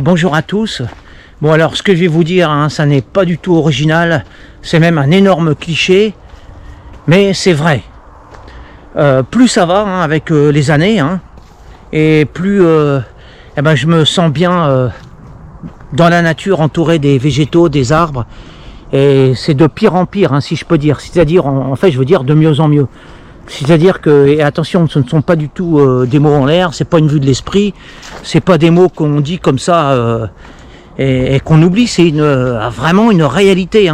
Bonjour à tous. Bon alors ce que je vais vous dire, ça n'est pas du tout original, c'est même un énorme cliché, mais c'est vrai. Plus ça va avec les années, et plus je me sens bien dans la nature, entouré des végétaux, des arbres, et c'est de pire en pire, si je peux dire. C'est-à-dire, en fait, je veux dire de mieux en mieux. C'est-à-dire que, et attention, ce ne sont pas du tout des mots en l'air, c'est pas une vue de l'esprit, c'est pas des mots qu'on dit comme ça et qu'on oublie, c'est vraiment une réalité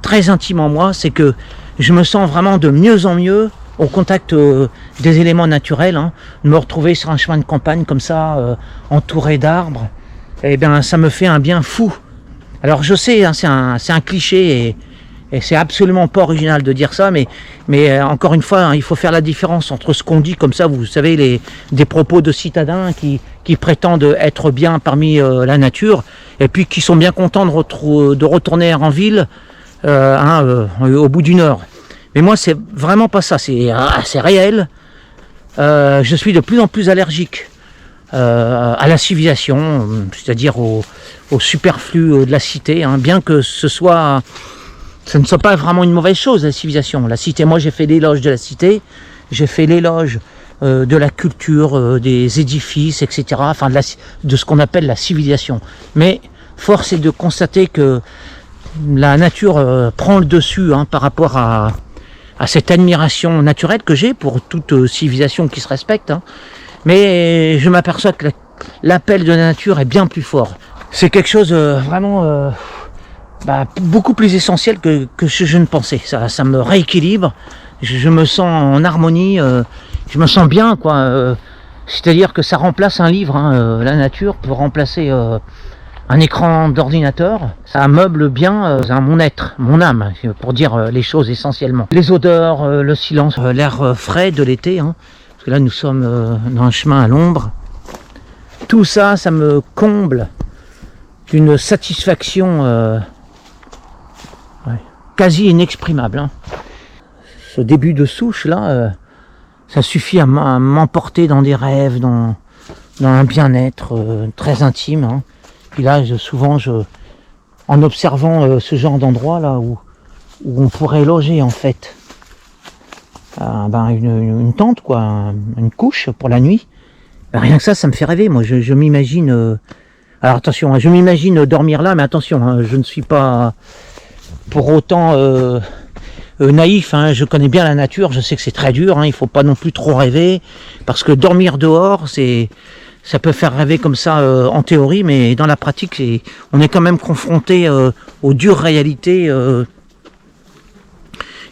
très intime en moi, c'est que je me sens vraiment de mieux en mieux au contact des éléments naturels, de me retrouver sur un chemin de campagne comme ça, entouré d'arbres, et bien ça me fait un bien fou. Alors je sais, c'est un cliché et c'est absolument pas original de dire ça, mais encore une fois, il faut faire la différence entre ce qu'on dit comme ça, vous savez, des propos de citadins qui prétendent être bien parmi la nature, et puis qui sont bien contents de retourner en ville au bout d'une heure. Mais moi, c'est vraiment pas ça, c'est réel. Je suis de plus en plus allergique à la civilisation, c'est-à-dire au superflu de la cité, bien que ce ne soit pas vraiment une mauvaise chose, la civilisation. La cité, moi j'ai fait l'éloge de la cité, j'ai fait l'éloge de la culture, des édifices, etc. Enfin de ce qu'on appelle la civilisation. Mais force est de constater que la nature prend le dessus par rapport à cette admiration naturelle que j'ai pour toute civilisation qui se respecte. Mais je m'aperçois que l'appel de la nature est bien plus fort. C'est quelque chose vraiment beaucoup plus essentiel que je ne pensais. Ça me rééquilibre, je me sens en harmonie, je me sens bien, quoi. C'est-à-dire que ça remplace un livre, la nature peut remplacer un écran d'ordinateur. Ça meuble bien mon être, mon âme, pour dire les choses essentiellement. Les odeurs, le silence, l'air frais de l'été, parce que là nous sommes dans un chemin à l'ombre. Tout ça, ça me comble d'une satisfaction quasi inexprimable. Ce début de souche là, ça suffit à m'emporter dans des rêves, dans un bien-être très intime. Puis là, souvent, en observant ce genre d'endroit là où on pourrait loger en fait une tente, quoi, une couche pour la nuit, rien que ça me fait rêver. Moi, je m'imagine. Alors attention, je m'imagine dormir là, mais attention, je ne suis pas pour autant naïf, je connais bien la nature, je sais que c'est très dur, il ne faut pas non plus trop rêver, parce que dormir dehors, ça peut faire rêver comme ça en théorie, mais dans la pratique, on est quand même confronté aux dures réalités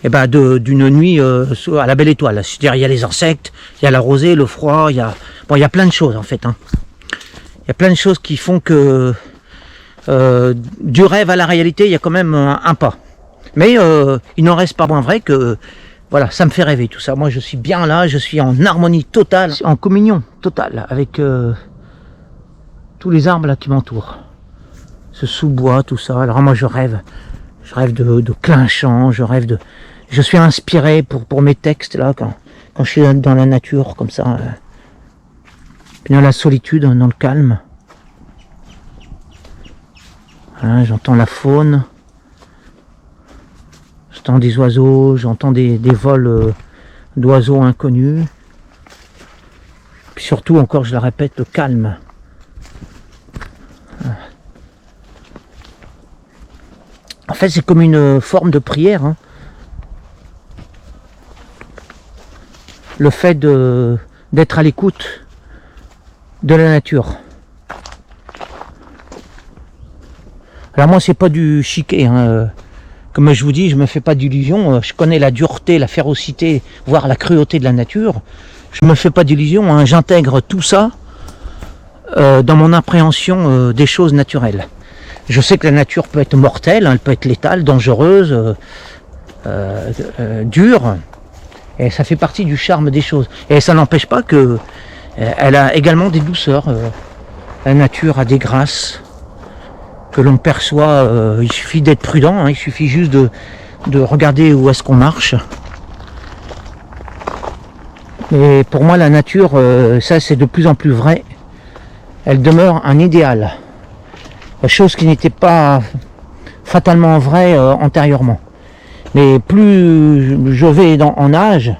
d'une nuit à la belle étoile. C'est-à-dire, il y a les insectes, il y a la rosée, le froid, il y a plein de choses en fait. Il y a plein de choses qui font que du rêve à la réalité, il y a quand même un pas. Mais il n'en reste pas moins vrai que voilà, ça me fait rêver tout ça. Moi, je suis bien là, je suis en harmonie totale, en communion totale avec tous les arbres là qui m'entourent. Ce sous-bois, tout ça. Alors moi, je rêve de Clinchamp, je suis inspiré pour mes textes là quand je suis dans la nature comme ça, dans la solitude, dans le calme. J'entends la faune, j'entends des oiseaux, j'entends des vols d'oiseaux inconnus. Puis surtout, encore je le répète, le calme. En fait, c'est comme une forme de prière. Le fait d'être à l'écoute de la nature. Alors moi, c'est pas du chiquet, comme je vous dis, je me fais pas d'illusions. Je connais la dureté, la férocité, voire la cruauté de la nature. Je me fais pas d'illusions. J'intègre tout ça dans mon appréhension des choses naturelles. Je sais que la nature peut être mortelle, elle peut être létale, dangereuse, dure, et ça fait partie du charme des choses. Et ça n'empêche pas que elle a également des douceurs. La nature a des grâces que l'on perçoit. Il suffit d'être prudent, il suffit juste de regarder où est-ce qu'on marche. Et pour moi, la nature, ça c'est de plus en plus vrai, elle demeure un idéal. chose qui n'était pas fatalement vraie antérieurement. Mais plus je vais en âge,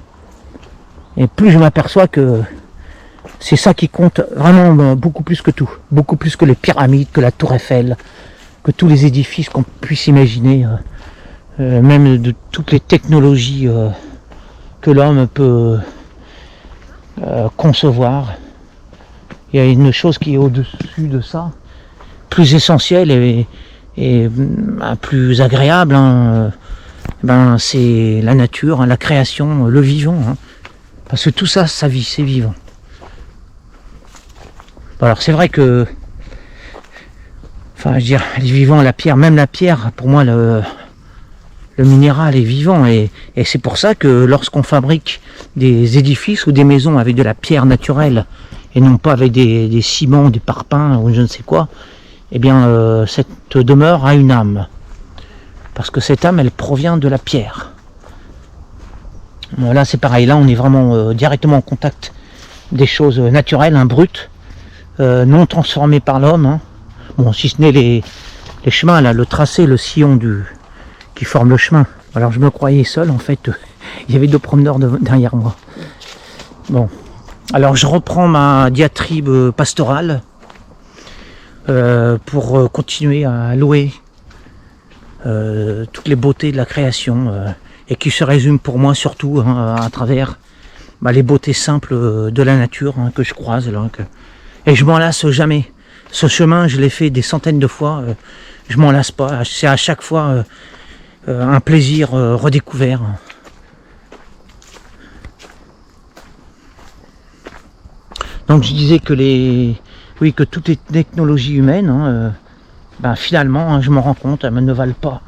et plus je m'aperçois que c'est ça qui compte vraiment beaucoup plus que tout, beaucoup plus que les pyramides, que la tour Eiffel, que tous les édifices qu'on puisse imaginer, même de toutes les technologies que l'homme peut concevoir. Il y a une chose qui est au-dessus de ça, plus essentielle et plus agréable, hein, c'est la nature, hein, la création, le vivant. Hein, parce que tout ça, ça vit, c'est vivant. Alors c'est vrai que, enfin je veux dire, les vivants, la pierre, même la pierre, pour moi le minéral est vivant et c'est pour ça que lorsqu'on fabrique des édifices ou des maisons avec de la pierre naturelle et non pas avec des ciments, des parpaings ou je ne sais quoi, eh bien cette demeure a une âme. Parce que cette âme, elle provient de la pierre. Bon, là c'est pareil, là on est vraiment directement en contact des choses naturelles, brutes, non transformées par l'homme. Hein. Bon, si ce n'est les chemins, là, le tracé, le sillon qui forme le chemin. Alors je me croyais seul, en fait, il y avait 2 promeneurs derrière moi. Bon, alors je reprends ma diatribe pastorale pour continuer à louer toutes les beautés de la création et qui se résument pour moi surtout à travers les beautés simples de la nature que je croise. Là, et je m'en lasse jamais. Ce chemin, je l'ai fait des centaines de fois, je m'en lasse pas. C'est à chaque fois un plaisir redécouvert. Donc je disais que que toutes les technologies humaines, finalement, je m'en rends compte, elles ne valent pas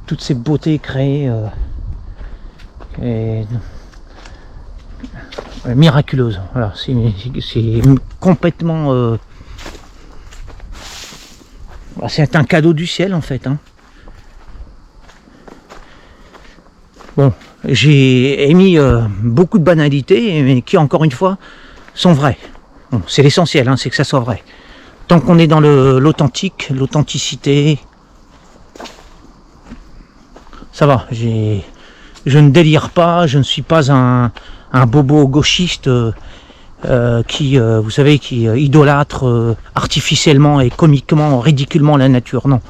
toutes ces beautés créées miraculeuses. Voilà, c'est complètement c'est un cadeau du ciel en fait. Hein. Bon, j'ai émis beaucoup de banalités, mais qui encore une fois sont vraies. Bon, c'est l'essentiel, c'est que ça soit vrai. Tant qu'on est dans l'authentique, l'authenticité, ça va. Je ne délire pas, je ne suis pas un bobo gauchiste qui, vous savez, qui idolâtre artificiellement et comiquement, ridiculement la nature. Non,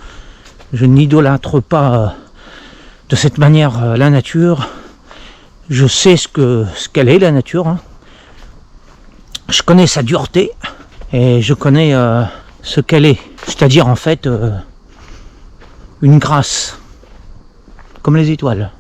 je n'idolâtre pas de cette manière la nature. Je sais ce qu'elle est, la nature. Hein. Je connais sa dureté et je connais ce qu'elle est. C'est-à-dire en fait une grâce, comme les étoiles.